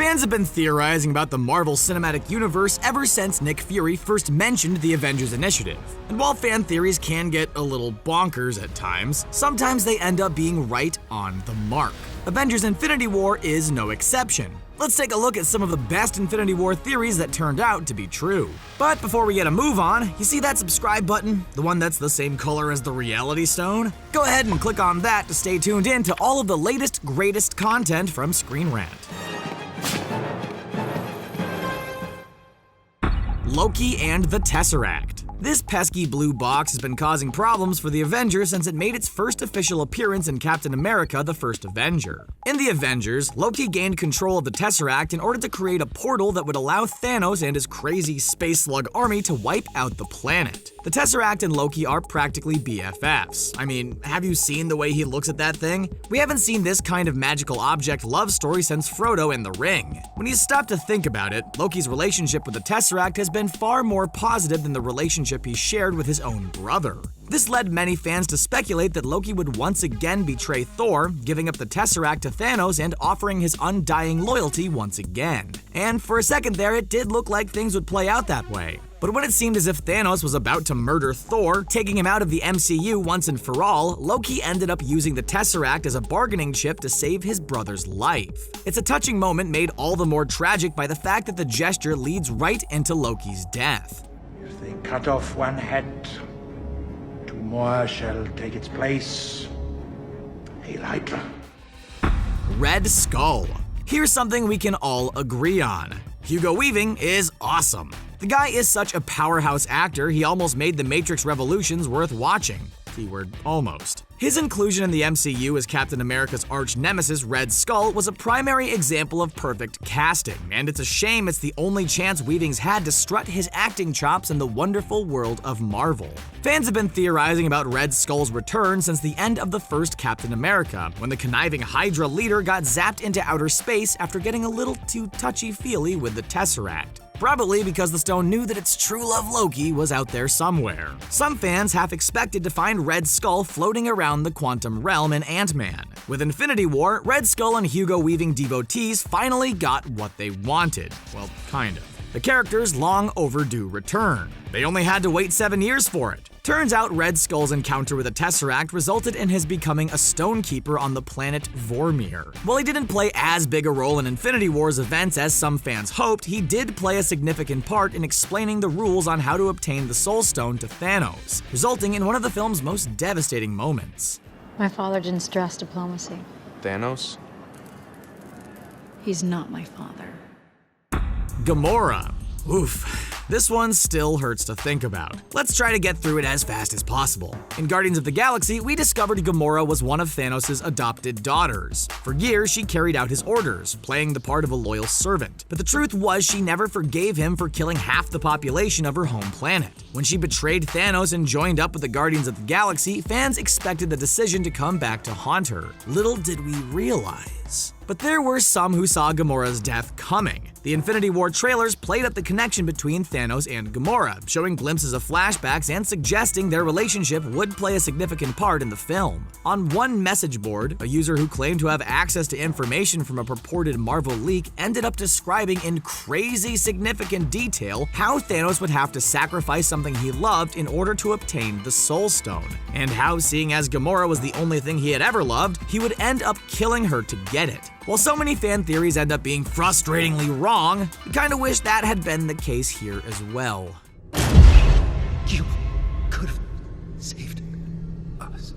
Fans have been theorizing about the Marvel Cinematic Universe ever since Nick Fury first mentioned the Avengers Initiative. And while fan theories can get a little bonkers at times, sometimes they end up being right on the mark. Avengers Infinity War is no exception. Let's take a look at some of the best Infinity War theories that turned out to be true. But before we get a move on, you see that subscribe button? The one that's the same color as the Reality Stone? Go ahead and click on that to stay tuned in to all of the latest, greatest content from Screen Rant. Loki and the Tesseract. This pesky blue box has been causing problems for the Avengers since it made its first official appearance in Captain America: The First Avenger. In the Avengers, Loki gained control of the Tesseract in order to create a portal that would allow Thanos and his crazy space slug army to wipe out the planet. The Tesseract and Loki are practically BFFs. I mean, have you seen the way he looks at that thing? We haven't seen this kind of magical object love story since Frodo and the Ring. When you stop to think about it, Loki's relationship with the Tesseract has been far more positive than the relationship he shared with his own brother. This led many fans to speculate that Loki would once again betray Thor, giving up the Tesseract to Thanos and offering his undying loyalty once again. And for a second there, it did look like things would play out that way. But when it seemed as if Thanos was about to murder Thor, taking him out of the MCU once and for all, Loki ended up using the Tesseract as a bargaining chip to save his brother's life. It's a touching moment made all the more tragic by the fact that the gesture leads right into Loki's death. If they cut off one head, two more shall take its place. Hail Hydra. Red Skull. Here's something we can all agree on. Hugo Weaving is awesome. The guy is such a powerhouse actor, he almost made The Matrix Revolutions worth watching. Keyword almost. His inclusion in the MCU as Captain America's arch nemesis Red Skull was a primary example of perfect casting, and it's a shame it's the only chance Weaving's had to strut his acting chops in the wonderful world of Marvel. Fans have been theorizing about Red Skull's return since the end of the first Captain America, when the conniving Hydra leader got zapped into outer space after getting a little too touchy-feely with the Tesseract. Probably because the stone knew that its true love Loki was out there somewhere. Some fans half expected to find Red Skull floating around the quantum realm in Ant-Man. With Infinity War, Red Skull and Hugo Weaving devotees finally got what they wanted. Well, kind of. The character's long overdue return. They only had to wait 7 years for it. Turns out Red Skull's encounter with a Tesseract resulted in his becoming a Stonekeeper on the planet Vormir. While he didn't play as big a role in Infinity War's events as some fans hoped, he did play a significant part in explaining the rules on how to obtain the Soul Stone to Thanos, resulting in one of the film's most devastating moments. My father didn't stress diplomacy. Thanos? He's not my father. Gamora. Oof. This one still hurts to think about. Let's try to get through it as fast as possible. In Guardians of the Galaxy, we discovered Gamora was one of Thanos' adopted daughters. For years, she carried out his orders, playing the part of a loyal servant. But the truth was she never forgave him for killing half the population of her home planet. When she betrayed Thanos and joined up with the Guardians of the Galaxy, fans expected the decision to come back to haunt her. Little did we realize. But there were some who saw Gamora's death coming. The Infinity War trailers played up the connection between Thanos and Gamora, showing glimpses of flashbacks and suggesting their relationship would play a significant part in the film. On one message board, a user who claimed to have access to information from a purported Marvel leak ended up describing in crazy significant detail how Thanos would have to sacrifice something he loved in order to obtain the Soul Stone, and how, seeing as Gamora was the only thing he had ever loved, he would end up killing her to get it. While so many fan theories end up being frustratingly wrong, we kinda wish that had been the case here as well. You could have saved us.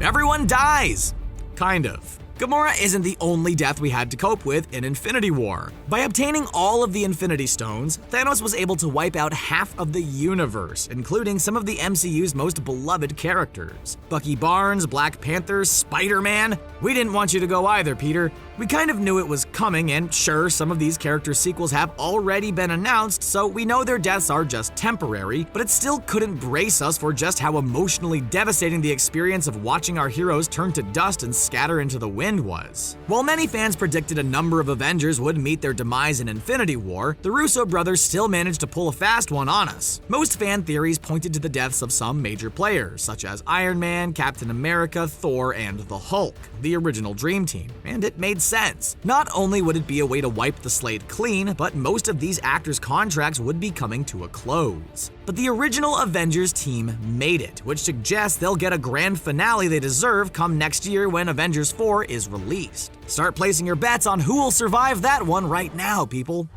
Everyone dies! Kind of. Gamora isn't the only death we had to cope with in Infinity War. By obtaining all of the Infinity Stones, Thanos was able to wipe out half of the universe, including some of the MCU's most beloved characters. Bucky Barnes, Black Panther, Spider-Man. We didn't want you to go either, Peter. We kind of knew it was coming, and sure, some of these characters' sequels have already been announced, so we know their deaths are just temporary, but it still couldn't brace us for just how emotionally devastating the experience of watching our heroes turn to dust and scatter into the wind was. While many fans predicted a number of Avengers would meet their demise in Infinity War, the Russo brothers still managed to pull a fast one on us. Most fan theories pointed to the deaths of some major players, such as Iron Man, Captain America, Thor, and the Hulk, the original Dream Team, and it made sense. Not only would it be a way to wipe the slate clean, but most of these actors' contracts would be coming to a close. But the original Avengers team made it, which suggests they'll get a grand finale they deserve come next year when Avengers 4 is released. Start placing your bets on who will survive that one right now, people.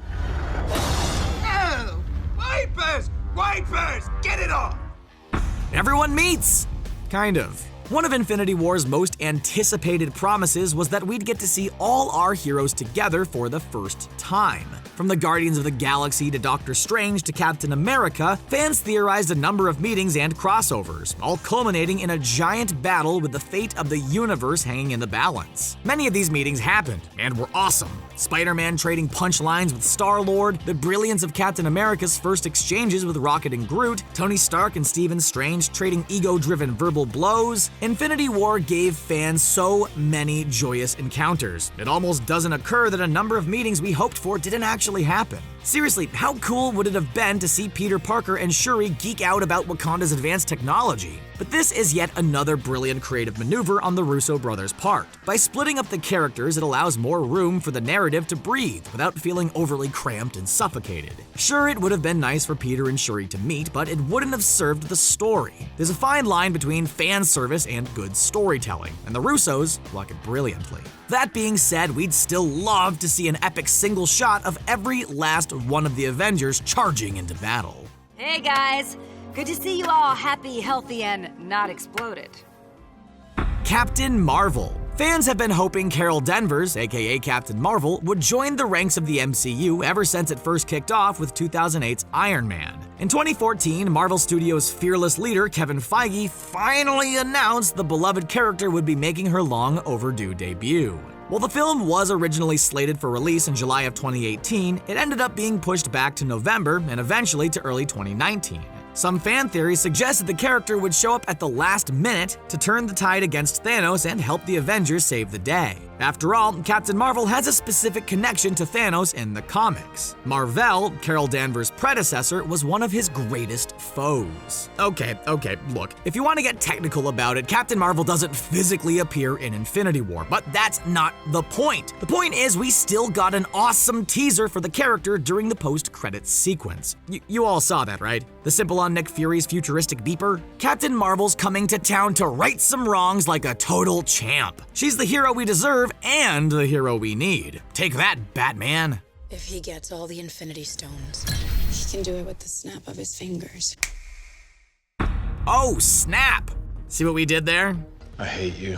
Oh! Wipers! Wipers! Get it off! Everyone meets! Kind of. One of Infinity War's most anticipated promises was that we'd get to see all our heroes together for the first time. From the Guardians of the Galaxy to Doctor Strange to Captain America, fans theorized a number of meetings and crossovers, all culminating in a giant battle with the fate of the universe hanging in the balance. Many of these meetings happened and were awesome. Spider-Man trading punchlines with Star-Lord, the brilliance of Captain America's first exchanges with Rocket and Groot, Tony Stark and Stephen Strange trading ego-driven verbal blows. Infinity War gave fans so many joyous encounters. It almost doesn't occur that a number of meetings we hoped for didn't actually happen. Seriously, how cool would it have been to see Peter Parker and Shuri geek out about Wakanda's advanced technology? But this is yet another brilliant creative maneuver on the Russo brothers' part. By splitting up the characters, it allows more room for the narrative to breathe without feeling overly cramped and suffocated. Sure, it would have been nice for Peter and Shuri to meet, but it wouldn't have served the story. There's a fine line between fan service and good storytelling, and the Russos block it brilliantly. That being said, we'd still love to see an epic single shot of every last one of the Avengers charging into battle. Hey guys, good to see you all happy, healthy, and not exploded. Captain Marvel. Fans have been hoping Carol Danvers, aka Captain Marvel, would join the ranks of the MCU ever since it first kicked off with 2008's Iron Man. In 2014, Marvel Studios' fearless leader, Kevin Feige, finally announced the beloved character would be making her long overdue debut. While the film was originally slated for release in July of 2018, it ended up being pushed back to November and eventually to early 2019. Some fan theories suggest that the character would show up at the last minute to turn the tide against Thanos and help the Avengers save the day. After all, Captain Marvel has a specific connection to Thanos in the comics. Mar-Vell, Carol Danvers' predecessor, was one of his greatest foes. Okay, look, if you want to get technical about it, Captain Marvel doesn't physically appear in Infinity War, but that's not the point. The point is we still got an awesome teaser for the character during the post-credits sequence. You all saw that, right? The simple on Nick Fury's futuristic beeper? Captain Marvel's coming to town to right some wrongs like a total champ. She's the hero we deserve and the hero we need. Take that, Batman. If he gets all the Infinity Stones, he can do it with the snap of his fingers. Oh, snap! See what we did there? I hate you.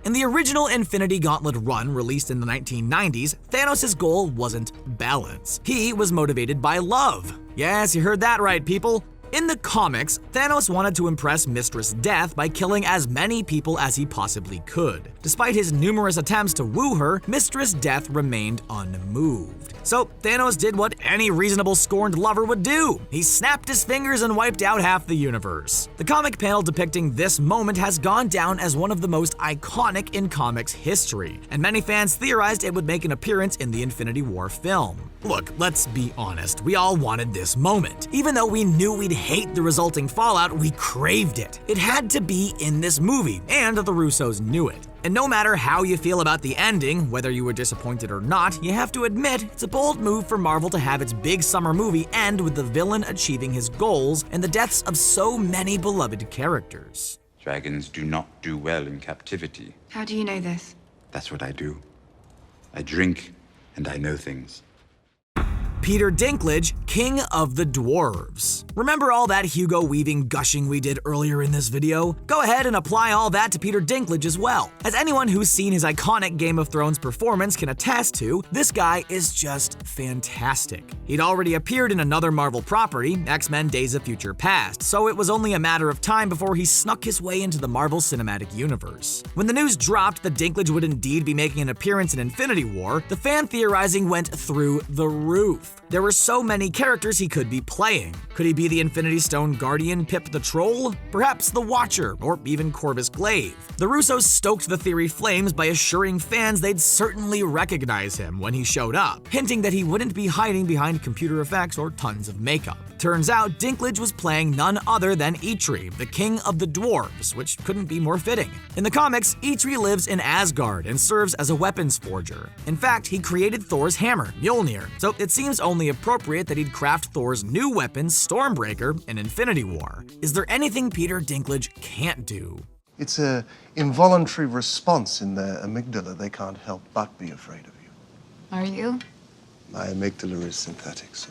In the original Infinity Gauntlet run released in the 1990s, Thanos' goal wasn't balance. He was motivated by love. Yes, you heard that right, people. In the comics, Thanos wanted to impress Mistress Death by killing as many people as he possibly could. Despite his numerous attempts to woo her, Mistress Death remained unmoved. So Thanos did what any reasonable scorned lover would do. He snapped his fingers and wiped out half the universe. The comic panel depicting this moment has gone down as one of the most iconic in comics history, and many fans theorized it would make an appearance in the Infinity War film. Look, let's be honest, we all wanted this moment. Even though we knew we'd hate the resulting fallout, we craved it. It had to be in this movie, and the Russos knew it. And no matter how you feel about the ending, whether you were disappointed or not, you have to admit it's a bold move for Marvel to have its big summer movie end with the villain achieving his goals and the deaths of so many beloved characters. Dragons do not do well in captivity. How do you know this? That's what I do. I drink, and I know things. Peter Dinklage, King of the Dwarves. Remember all that Hugo Weaving gushing we did earlier in this video? Go ahead and apply all that to Peter Dinklage as well. As anyone who's seen his iconic Game of Thrones performance can attest to, this guy is just fantastic. He'd already appeared in another Marvel property, X-Men Days of Future Past, so it was only a matter of time before he snuck his way into the Marvel Cinematic Universe. When the news dropped that Dinklage would indeed be making an appearance in Infinity War, the fan theorizing went through the roof. There were so many characters he could be playing. Could he be the Infinity Stone Guardian Pip the Troll? Perhaps the Watcher, or even Corvus Glaive. The Russos stoked the theory flames by assuring fans they'd certainly recognize him when he showed up, hinting that he wouldn't be hiding behind computer effects or tons of makeup. Turns out Dinklage was playing none other than Eitri, the king of the dwarves, which couldn't be more fitting. In the comics, Eitri lives in Asgard and serves as a weapons forger. In fact, he created Thor's hammer, Mjolnir, so it seems only appropriate that he'd craft Thor's new weapon, Stormbreaker, in Infinity War. Is there anything Peter Dinklage can't do? It's an involuntary response in their amygdala. They can't help but be afraid of you. Are you? My amygdala is synthetic, so.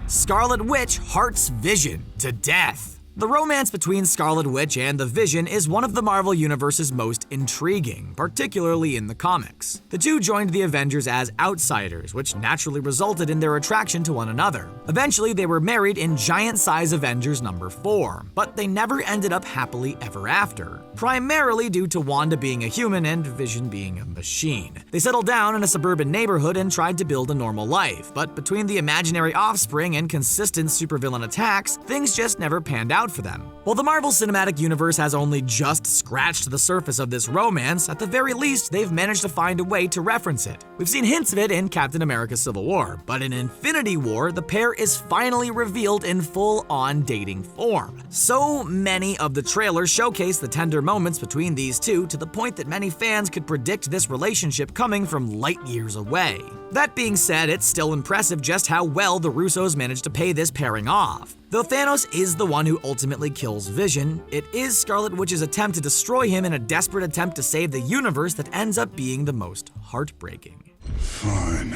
Scarlet Witch hearts Vision to death. The romance between Scarlet Witch and the Vision is one of the Marvel Universe's most intriguing, particularly in the comics. The two joined the Avengers as outsiders, which naturally resulted in their attraction to one another. Eventually, they were married in giant-size Avengers number 4, but they never ended up happily ever after, primarily due to Wanda being a human and Vision being a machine. They settled down in a suburban neighborhood and tried to build a normal life, but between the imaginary offspring and consistent supervillain attacks, things just never panned out for them. While the Marvel Cinematic Universe has only just scratched the surface of this romance, at the very least, they've managed to find a way to reference it. We've seen hints of it in Captain America: Civil War, but in Infinity War, the pair is finally revealed in full-on dating form. So many of the trailers showcase the tender moments between these two to the point that many fans could predict this relationship coming from light years away. That being said, it's still impressive just how well the Russos managed to pay this pairing off. Though Thanos is the one who ultimately kills Vision, it is Scarlet Witch's attempt to destroy him in a desperate attempt to save the universe that ends up being the most heartbreaking. Fine.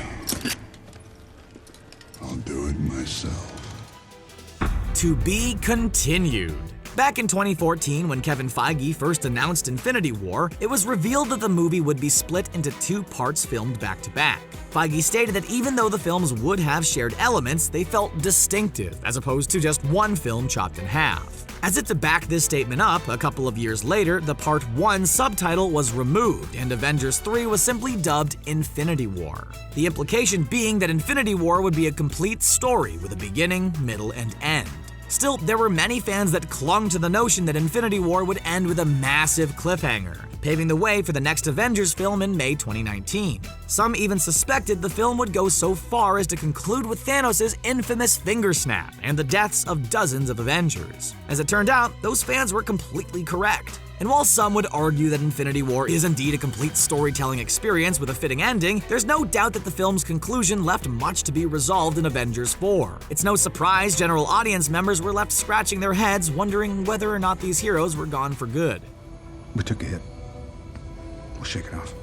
I'll do it myself. To be continued. Back in 2014, when Kevin Feige first announced Infinity War, it was revealed that the movie would be split into 2 parts filmed back-to-back. Feige stated that even though the films would have shared elements, they felt distinctive, as opposed to just one film chopped in half. As if to back this statement up, a couple of years later, the Part 1 subtitle was removed, and Avengers 3 was simply dubbed Infinity War. The implication being that Infinity War would be a complete story with a beginning, middle, and end. Still, there were many fans that clung to the notion that Infinity War would end with a massive cliffhanger, paving the way for the next Avengers film in May 2019. Some even suspected the film would go so far as to conclude with Thanos' infamous finger snap and the deaths of dozens of Avengers. As it turned out, those fans were completely correct. And while some would argue that Infinity War is indeed a complete storytelling experience with a fitting ending, there's no doubt that the film's conclusion left much to be resolved in Avengers 4. It's no surprise general audience members were left scratching their heads, wondering whether or not these heroes were gone for good. We took a hit. We'll shake it off.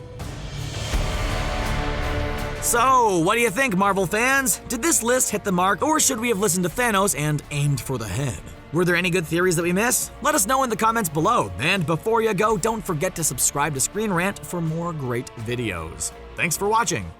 So, what do you think, Marvel fans? Did this list hit the mark, or should we have listened to Thanos and aimed for the head? Were there any good theories that we missed? Let us know in the comments below. And before you go, don't forget to subscribe to Screen Rant for more great videos. Thanks for watching.